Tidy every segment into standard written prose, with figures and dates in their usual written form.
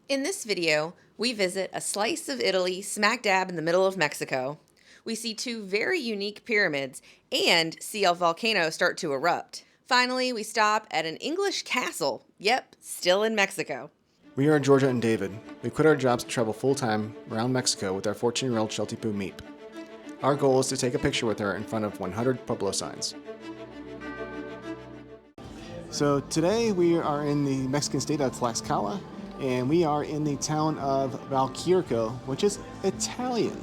In this video, we visit a slice of Italy smack dab in the middle of Mexico. We see two very unique pyramids and see a volcano start to erupt. Finally, we stop at an English castle. Yep, still in Mexico. We are Georgia and David. We quit our jobs to travel full-time around Mexico with our 14-year-old Sheltie-Poo Meep. Our goal is to take a picture with her in front of 100 Pueblo signs. So today we are in the Mexican state of Tlaxcala, and we are in the town of Val'Quirico, which is Italian.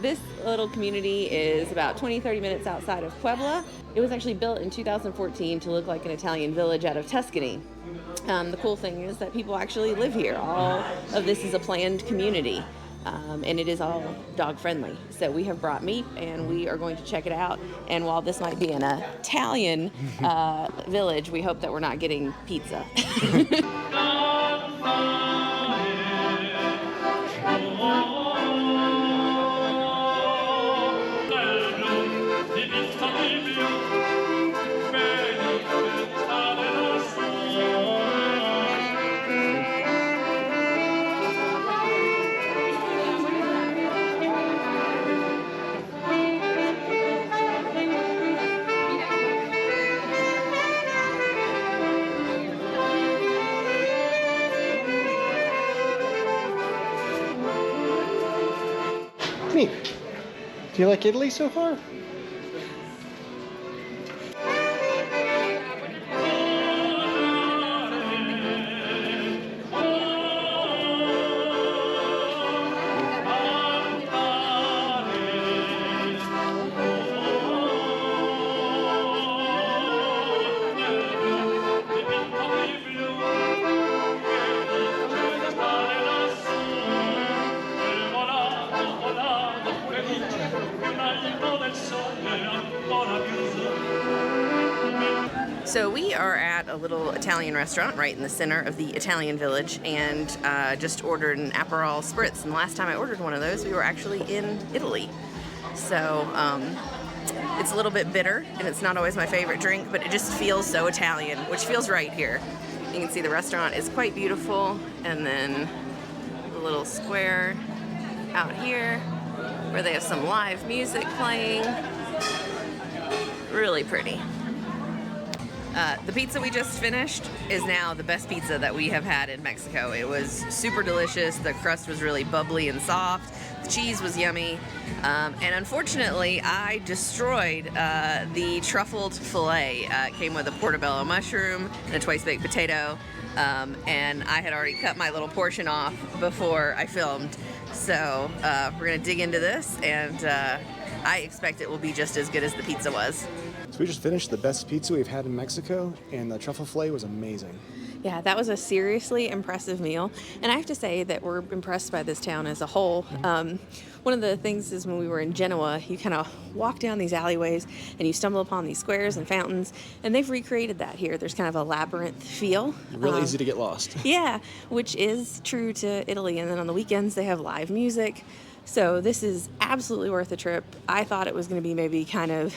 This little community is about 20-30 minutes outside of Puebla. It was actually built in 2014 to look like an Italian village out of Tuscany. The cool thing is that people actually live here. All of this is a planned community, and it is all dog friendly. So we have brought Meep and we are going to check it out. And while this might be an Italian village, we hope that we're not getting pizza. Meep, do you like Italy so far? So we are at a little Italian restaurant right in the center of the Italian village, and just ordered an Aperol Spritz. And the last time I ordered one of those, we were actually in Italy. So it's a little bit bitter, and it's not always my favorite drink, but it just feels so Italian, which feels right here. You can see the restaurant is quite beautiful, and then the little square out here where they have some live music playing. Really pretty. The pizza we just finished is now the best pizza that we have had in Mexico. It was super delicious. The crust was really bubbly and soft. The cheese was yummy. And unfortunately, I destroyed the truffled filet. It came with a portobello mushroom and a twice-baked potato. And I had already cut my little portion off before I filmed. So we're going to dig into this, and I expect it will be just as good as the pizza was. So we just finished the best pizza we've had in Mexico, and the truffle filet was amazing. Yeah, that was a seriously impressive meal, and I have to say that we're impressed by this town as a whole. One of the things is when we were in Genoa, you kind of walk down these alleyways and you stumble upon these squares and fountains, and they've recreated that here. There's kind of a labyrinth feel. Real easy to get lost. Yeah, which is true to Italy, and then on the weekends they have live music. So this is absolutely worth a trip. I thought it was going to be maybe kind of,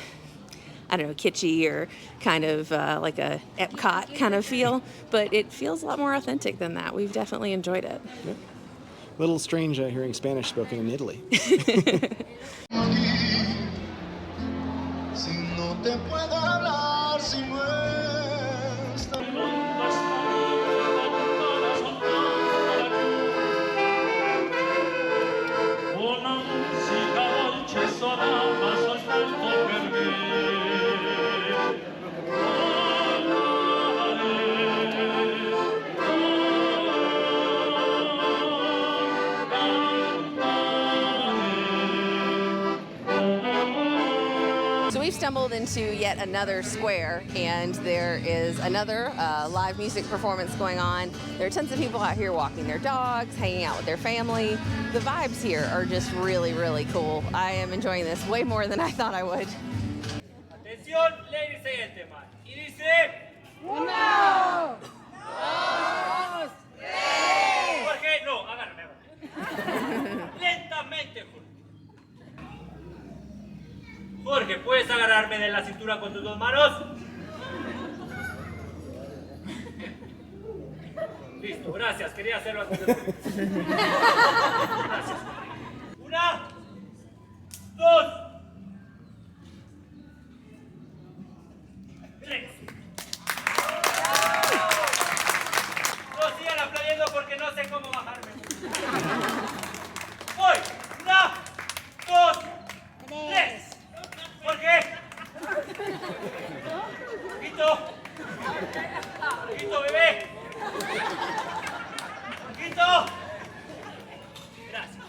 I don't know, kitschy or kind of like a Epcot kind of feel, but it feels a lot more authentic than that. We've definitely enjoyed it. Yep. A little strange hearing Spanish spoken in Italy. We've stumbled into yet another square, and there is another live music performance going on. There are tons of people out here walking their dogs, hanging out with their family. The vibes here are just really, really cool. I am enjoying this way more than I thought I would. Atención, ladies and gentlemen. Y dice... 1, 2, 3. Jorge, no, agárrame. Lentamente, Jorge. Jorge, ¿puedes agarrarme de la cintura con tus 2 manos? Listo. Listo, gracias. Quería hacerlo antes de morir. Gracias. Una, dos, tres. No sigan aplaudiendo porque no sé cómo bajarme. Voy. Una, dos, tres. ¿Por qué? Quito. Quito, bebé. Quito. Gracias.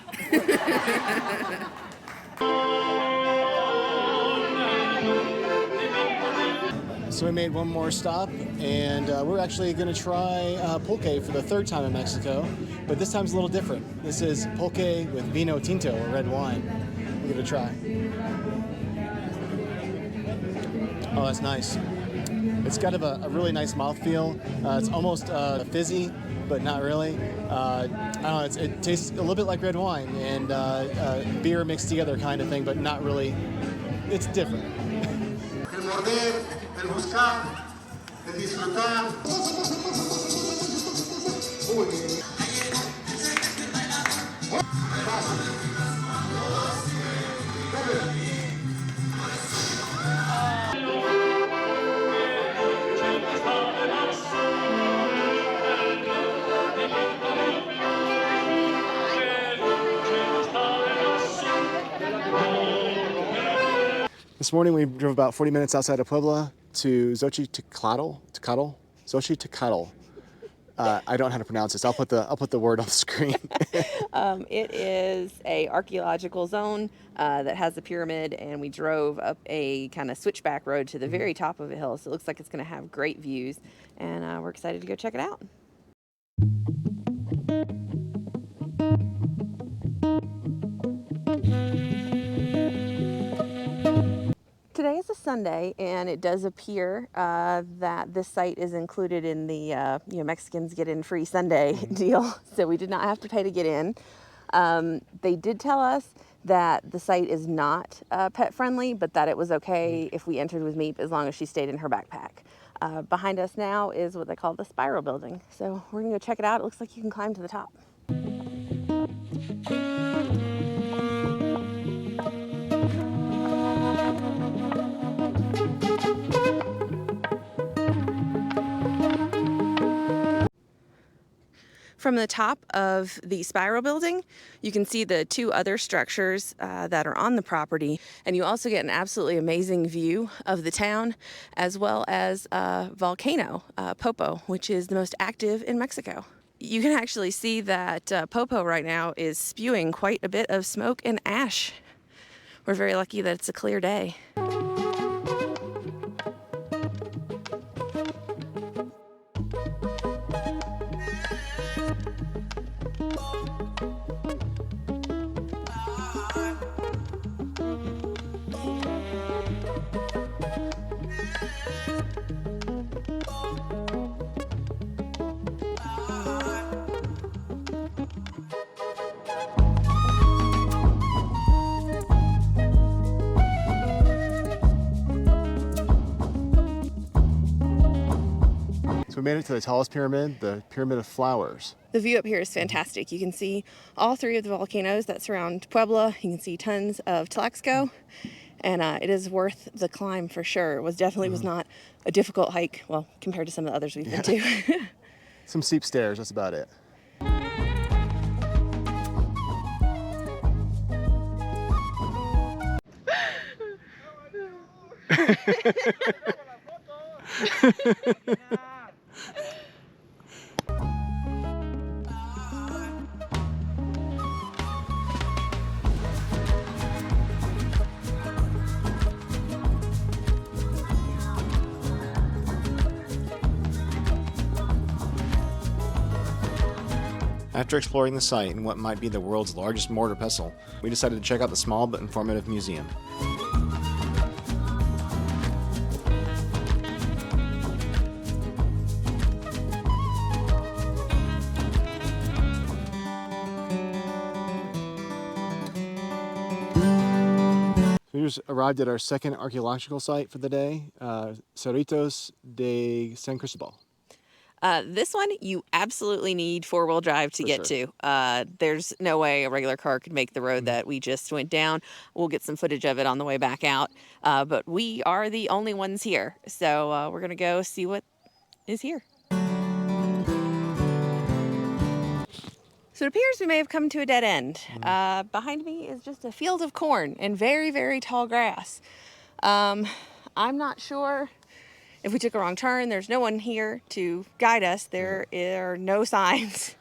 So we made one more stop, and we're actually going to try pulque for the third time in Mexico, but this time's a little different. This is pulque with vino tinto, or red wine. We'll give it a try. Oh, that's nice. It's got a really nice mouthfeel. It's almost fizzy, but not really. I don't know, it tastes a little bit like red wine and beer mixed together kind of thing, but not really. It's different. El morder, el buscar, el disfrutar. This morning we drove about 40 minutes outside of Puebla to Xochitecatl. I don't know how to pronounce this. I'll put the word on the screen. It is a archaeological zone that has a pyramid, and we drove up a kind of switchback road to the very top of a hill. So it looks like it's going to have great views, and we're excited to go check it out. Today is a Sunday, and it does appear that this site is included in the Mexicans get in free Sunday deal, so we did not have to pay to get in. They did tell us that the site is not pet friendly, but that it was okay if we entered with Meep as long as she stayed in her backpack. Behind us now is what they call the spiral building, so we're gonna go check it out. It looks like you can climb to the top. From the top of the spiral building, you can see the two other structures that are on the property, and you also get an absolutely amazing view of the town, as well as Volcano, Popo, which is the most active in Mexico. You can actually see that Popo right now is spewing quite a bit of smoke and ash. We're very lucky that it's a clear day. So we made it to the tallest pyramid, the Pyramid of Flowers. The view up here is fantastic. You can see all three of the volcanoes that surround Puebla. You can see tons of Tlaxco, and it is worth the climb for sure. It was definitely was not a difficult hike, well, compared to some of the others we've been to. Some steep stairs, that's about it. After exploring the site and what might be the world's largest mortar pestle, we decided to check out the small but informative museum. We just arrived at our second archaeological site for the day, Cerritos de San Cristóbal. This one you absolutely need four-wheel drive to get to. There's no way a regular car could make the road that we just went down. We'll get some footage of it on the way back out. But we are the only ones here. So we're going to go see what is here. So it appears we may have come to a dead end. Behind me is just a field of corn and very, very tall grass. I'm not sure if we took a wrong turn. There's no one here to guide us. There are no signs.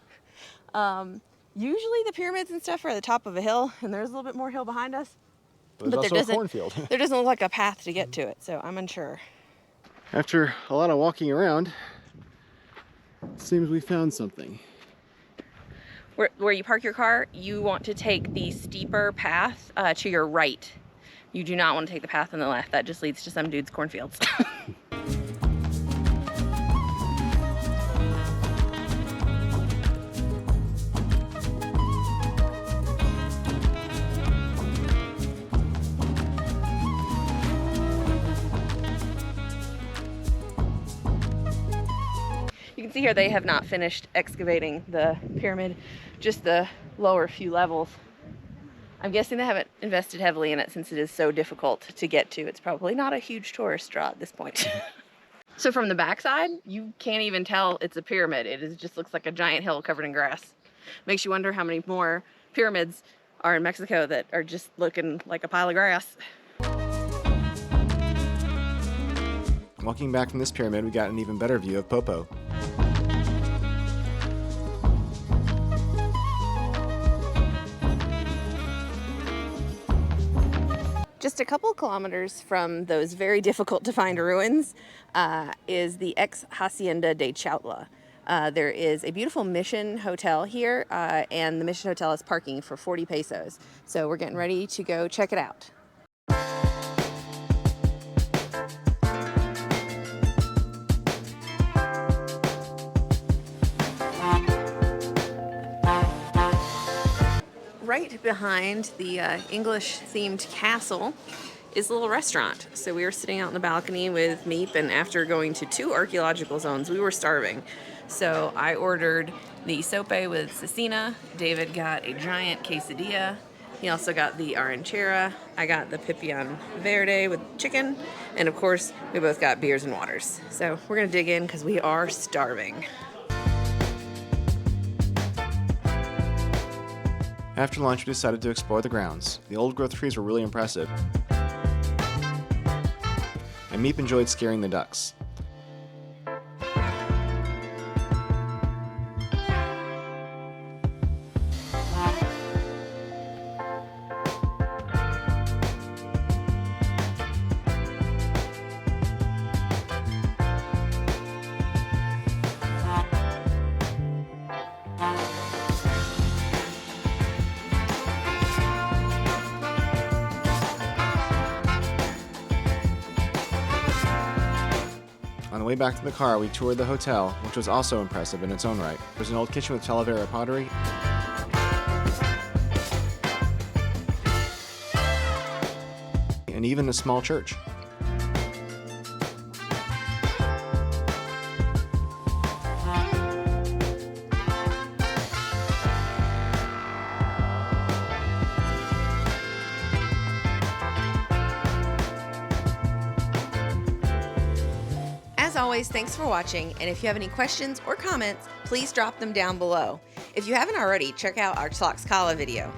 Usually the pyramids and stuff are at the top of a hill, and there's a little bit more hill behind us. But there's also a cornfield. There doesn't look like a path to get to it, so I'm unsure. After a lot of walking around, it seems we found something. Where you park your car, you want to take the steeper path to your right. You do not want to take the path on the left. That just leads to some dude's cornfields. You can see here they have not finished excavating the pyramid, just the lower few levels. I'm guessing they haven't invested heavily in it since it is so difficult to get to. It's probably not a huge tourist draw at this point. So from the backside, you can't even tell it's a pyramid. It just looks like a giant hill covered in grass. Makes you wonder how many more pyramids are in Mexico that are just looking like a pile of grass. Walking back from this pyramid, we got an even better view of Popo. Just a couple kilometers from those very difficult to find ruins is the Ex-Hacienda de Chautla. There is a beautiful mission hotel here, and the mission hotel is parking for 40 pesos. So we're getting ready to go check it out. Right behind the English-themed castle is a little restaurant. So we were sitting out in the balcony with Meep, and after going to 2 archaeological zones, we were starving. So I ordered the sope with cecina. David got a giant quesadilla. He also got the arranchera. I got the pipián verde with chicken. And of course, we both got beers and waters. So we're gonna dig in because we are starving. After lunch, we decided to explore the grounds. The old-growth trees were really impressive. And Meep enjoyed scaring the ducks. On the way back to the car, we toured the hotel, which was also impressive in its own right. There's an old kitchen with Talavera pottery, and even a small church. As always, thanks for watching, and if you have any questions or comments, please drop them down below. If you haven't already, check out our Tlaxcala video.